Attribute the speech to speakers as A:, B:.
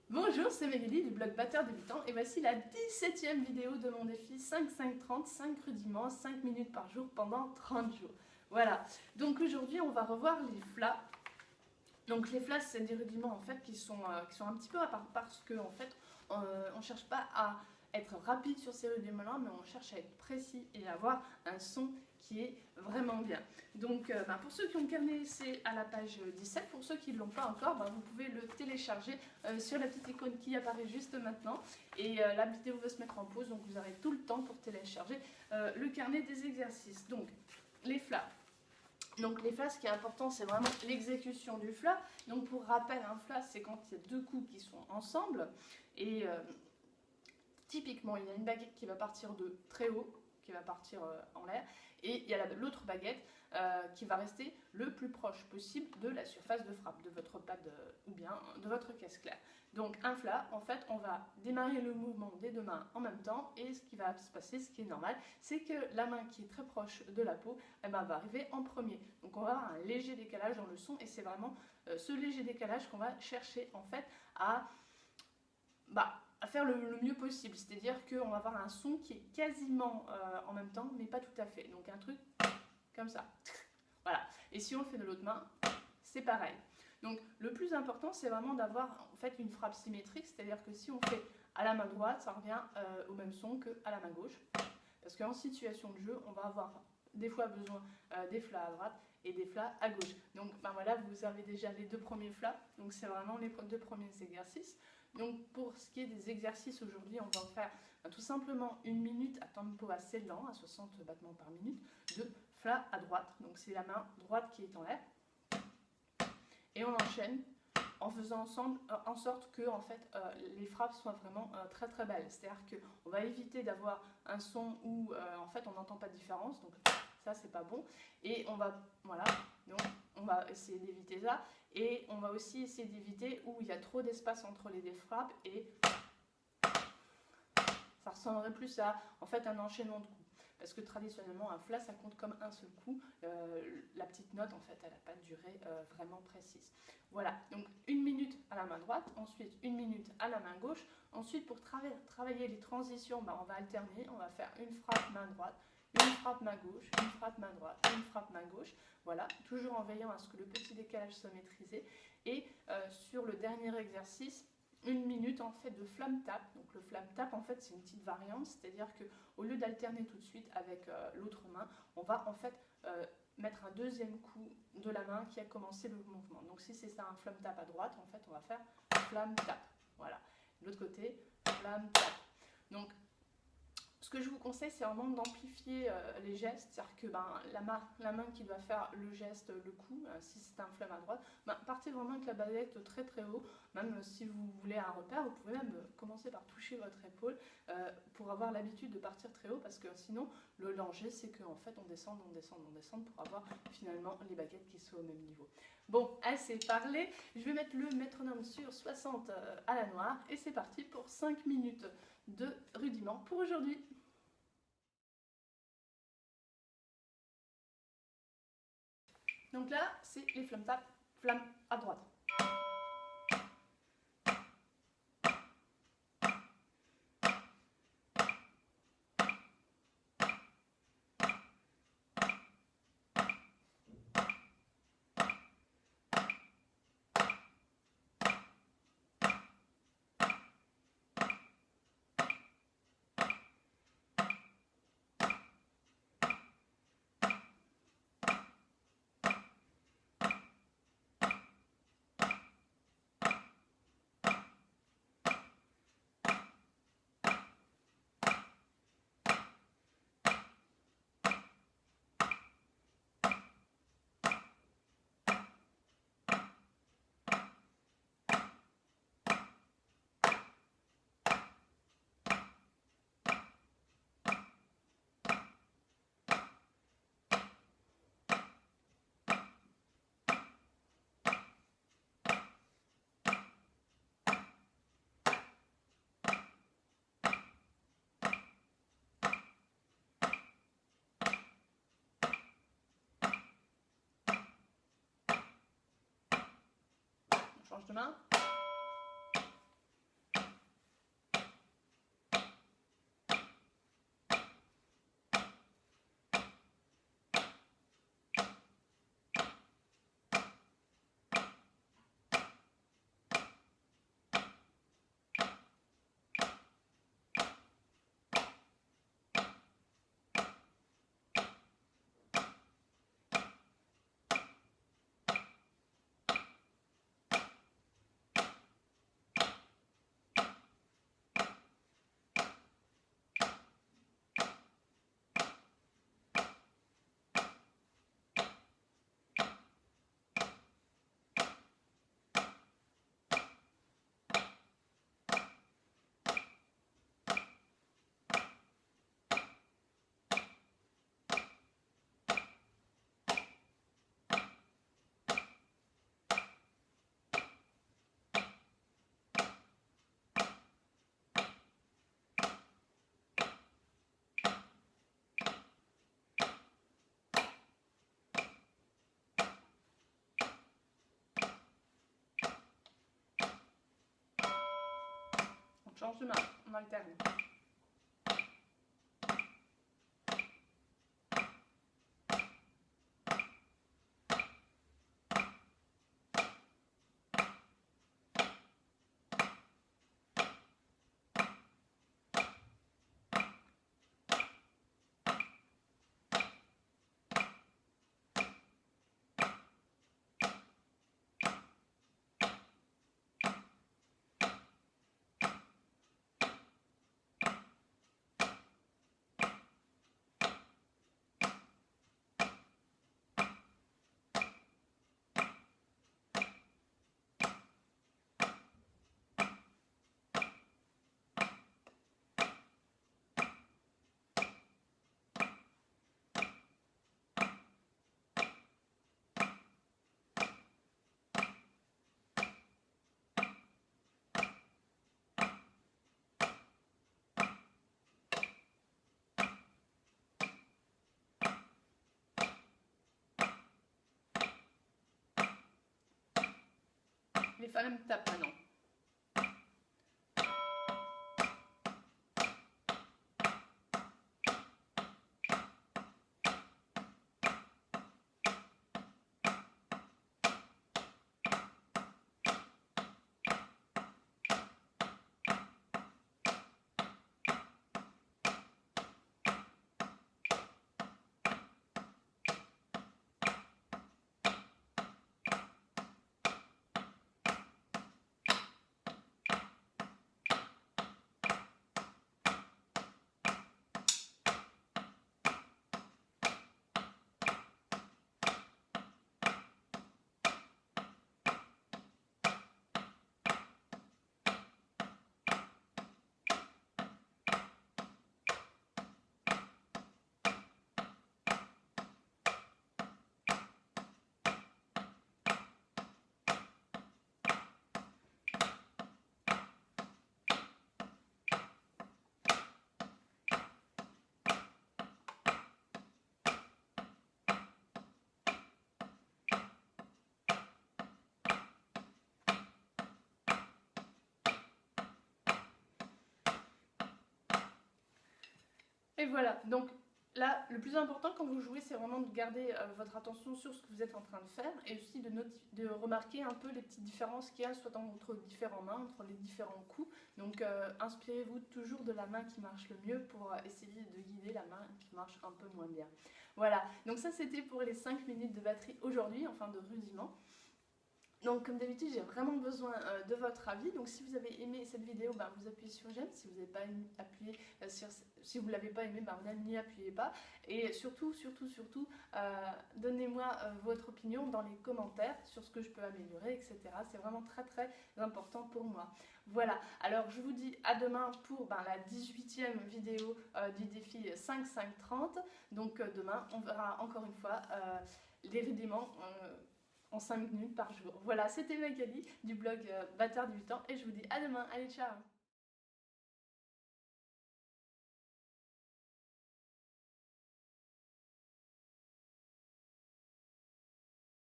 A: Bonjour, c'est Magali du blog Batteur Débutant et voici la 17e vidéo de mon défi 5-5-30, 5 rudiments, 5 minutes par jour pendant 30 jours. Voilà, donc aujourd'hui on va revoir les flats. Donc les flats c'est des rudiments en fait qui sont un petit peu à part parce que en fait on ne cherche pas à être rapide sur ces rudiments-là, mais on cherche à être précis et à avoir un son qui est vraiment bien. Donc pour ceux qui ont le carnet, c'est à la page 17. Pour ceux qui ne l'ont pas encore, vous pouvez le télécharger sur la petite icône qui apparaît juste maintenant. Et la vidéo va se mettre en pause, donc vous aurez tout le temps pour télécharger le carnet des exercices. Donc les flats. Donc les flats, ce qui est important, c'est vraiment l'exécution du flat. Donc pour rappel, un flat, c'est quand il y a deux coups qui sont ensemble. Et typiquement, il y a une baguette qui va partir de très haut, qui va partir en l'air, et il y a l'autre baguette qui va rester le plus proche possible de la surface de frappe, de votre pad ou bien de votre caisse claire. Donc un flat, en fait, on va démarrer le mouvement des deux mains en même temps, et ce qui va se passer, ce qui est normal, c'est que la main qui est très proche de la peau, va arriver en premier. Donc on va avoir un léger décalage dans le son, et c'est vraiment ce léger décalage qu'on va chercher en fait à faire le mieux possible, c'est-à-dire qu'on va avoir un son qui est quasiment en même temps, mais pas tout à fait. Donc un truc comme ça. Voilà. Et si on le fait de l'autre main, c'est pareil. Donc le plus important, c'est vraiment d'avoir en fait une frappe symétrique, c'est-à-dire que si on fait à la main droite, ça revient au même son qu'à la main gauche. Parce qu'en situation de jeu, on va avoir des fois besoin des flats à droite et des flats à gauche. Donc voilà, vous avez déjà les deux premiers flats, donc c'est vraiment les deux premiers exercices. Donc pour ce qui est des exercices aujourd'hui, on va faire tout simplement une minute à tempo assez lent, à 60 battements par minute, de flats à droite. Donc c'est la main droite qui est en l'air. Et on enchaîne en faisant en sorte que en fait, les frappes soient vraiment très très belles. C'est-à-dire qu'on va éviter d'avoir un son où en fait on n'entend pas de différence, donc ça c'est pas bon. Et on va, voilà, donc on va essayer d'éviter ça. Et on va aussi essayer d'éviter où il y a trop d'espace entre les deux frappes et ça ressemblerait plus à en fait un enchaînement de coups. Parce que traditionnellement, un flat, ça compte comme un seul coup. La petite note, en fait, elle n'a pas de durée vraiment précise. Voilà, donc une minute à la main droite, ensuite une minute à la main gauche. Ensuite, pour travailler les transitions, on va alterner. On va faire une frappe main droite, une frappe main gauche, une frappe main droite, une frappe main gauche. Voilà, toujours en veillant à ce que le petit décalage soit maîtrisé. Et sur le dernier exercice, une minute en fait de flamme tap. Donc le flamme tap en fait c'est une petite variante, c'est-à-dire que au lieu d'alterner tout de suite avec l'autre main, on va en fait mettre un deuxième coup de la main qui a commencé le mouvement. Donc si c'est ça un flamme tap à droite, en fait on va faire flamme tap. Voilà. De l'autre côté, flamme tap. Donc ce que je vous conseille, c'est vraiment d'amplifier les gestes, c'est-à-dire que la main qui doit faire le geste, le coup, si c'est un flamme à droite, partez vraiment avec la baguette très très haut. Même si vous voulez un repère, vous pouvez même commencer par toucher votre épaule pour avoir l'habitude de partir très haut, parce que sinon le danger c'est qu'en fait on descend pour avoir finalement les baguettes qui soient au même niveau. Bon, assez parlé, je vais mettre le métronome sur 60 à la noire et c'est parti pour 5 minutes de rudiments pour aujourd'hui. Donc là, c'est les flammes tap, flamme à droite. On change de main. change de main, on alterne. Les femmes tapent maintenant. Et voilà, donc là, le plus important quand vous jouez, c'est vraiment de garder votre attention sur ce que vous êtes en train de faire et aussi de remarquer un peu les petites différences qu'il y a soit entre différentes mains, entre les différents coups. Donc inspirez-vous toujours de la main qui marche le mieux pour essayer de guider la main qui marche un peu moins bien. Voilà, donc ça c'était pour les 5 minutes de batterie aujourd'hui, enfin de rudiment. Donc comme d'habitude j'ai vraiment besoin de votre avis, donc si vous avez aimé cette vidéo, vous appuyez sur j'aime, si vous n'avez pas appuyé si vous ne l'avez pas aimé, n'y appuyez pas, et surtout donnez-moi votre opinion dans les commentaires sur ce que je peux améliorer, etc. C'est vraiment très très important pour moi. Voilà, alors je vous dis à demain pour la 18e vidéo du défi 5-5-30, donc demain on verra encore une fois les rudiments en 5 minutes par jour. Voilà, c'était Magali du blog Bâtard du 8 ans et je vous dis à demain. Allez, ciao!